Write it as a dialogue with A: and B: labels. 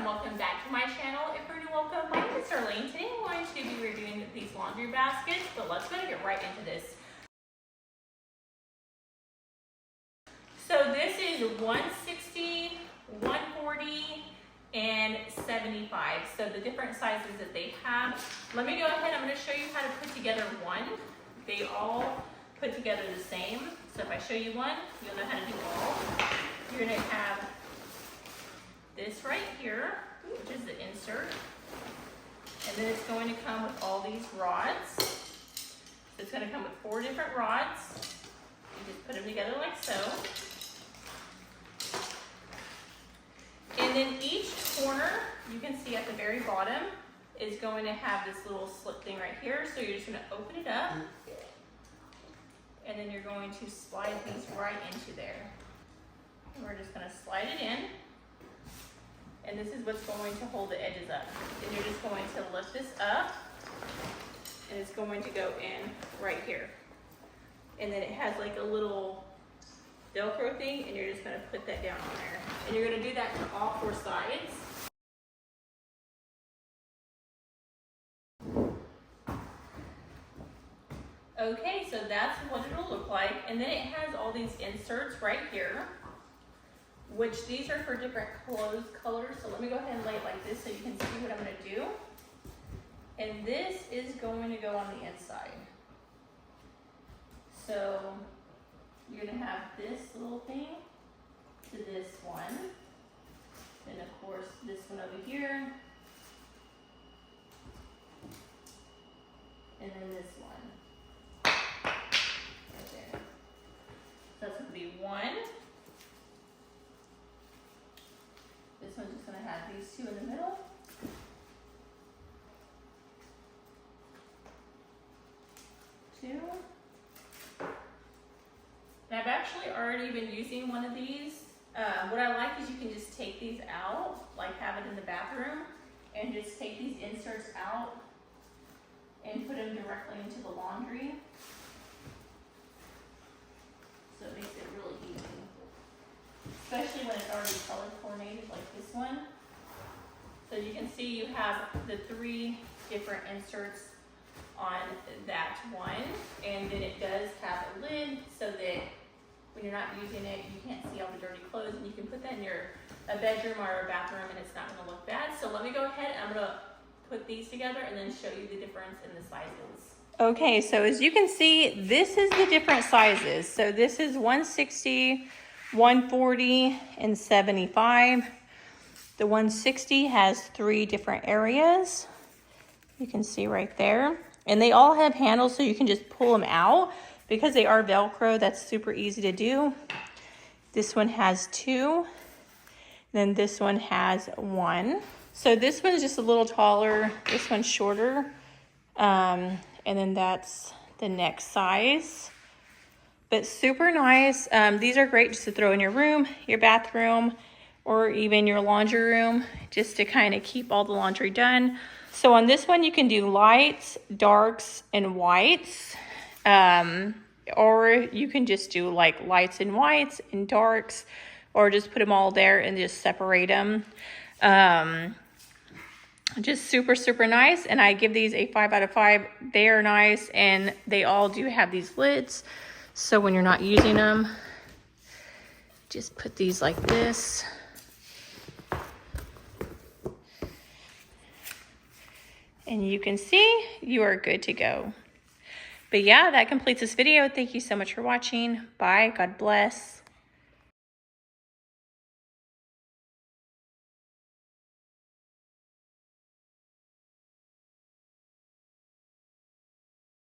A: and welcome back to my channel. If you're new, welcome. My name is JOLLYIN. Today I'm going to be reviewing these laundry baskets, but let's go and get right into this. So this is 160, 140, and 75. So the different sizes that they have. Let me go ahead, I'm going to show you how to put together one. They all put together the same. So if I show you one, you'll know how to do all. You're going to have this right here, which is the insert. And then it's going to come with all these rods. It's going to come with 4 different rods. You just put them together like so. And then each corner, you can see at the very bottom, is going to have this little slip thing right here. So you're just going to open it up. And then you're going to slide these right into there. And we're just going to slide it in. And this is what's going to hold the edges up. And you're just going to lift this up, and it's going to go in right here. And then it has like a little Velcro thing, and you're just going to put that down on there. And you're going to do that to all 4 sides. Okay, so that's what it'll look like. And then it has all these inserts right here, which these are for different clothes colors. So let me go ahead and lay it like this so you can see what I'm going to do. And this is going to go on the inside. So you're going to have this little thing to this one. And of course this one over here. And then this one. Right there. So that's going to be 1. This one's just going to have these 2 in the middle. 2. And I've actually already been using one of these. What I like is you can just take these out, like have it in the bathroom, and just take these inserts out and put them directly into the laundry. So it makes it really easy. Especially when it's already color coordinated like this one. So you can see you have the 3 different inserts on that one. And then it does have a lid so that when you're not using it, you can't see all the dirty clothes. And you can put that in a bedroom or a bathroom and it's not going to look bad. So let me go ahead and I'm going to put these together and then show you the difference in the sizes. Okay, so as you can see, this is the different sizes. So this is 160, 140, and 75. The 160 has 3 different areas. You can see right there. And they all have handles so you can just pull them out. Because they are Velcro, that's super easy to do. This one has 2. Then this one has 1. So this one's just a little taller. This one's shorter. And then that's the next size. But super nice. These are great just to throw in your room, your bathroom, or even your laundry room, just to kind of keep all the laundry done. So on this one, you can do lights, darks, and whites. Or you can just do like lights and whites and darks, or just put them all there and just separate them. Just super, super nice. And I give these a 5 out of 5. They are nice, and they all do have these lids. So when you're not using them, just put these like this. And you can see you are good to go. But yeah, that completes this video. Thank you so much for watching. Bye. God bless.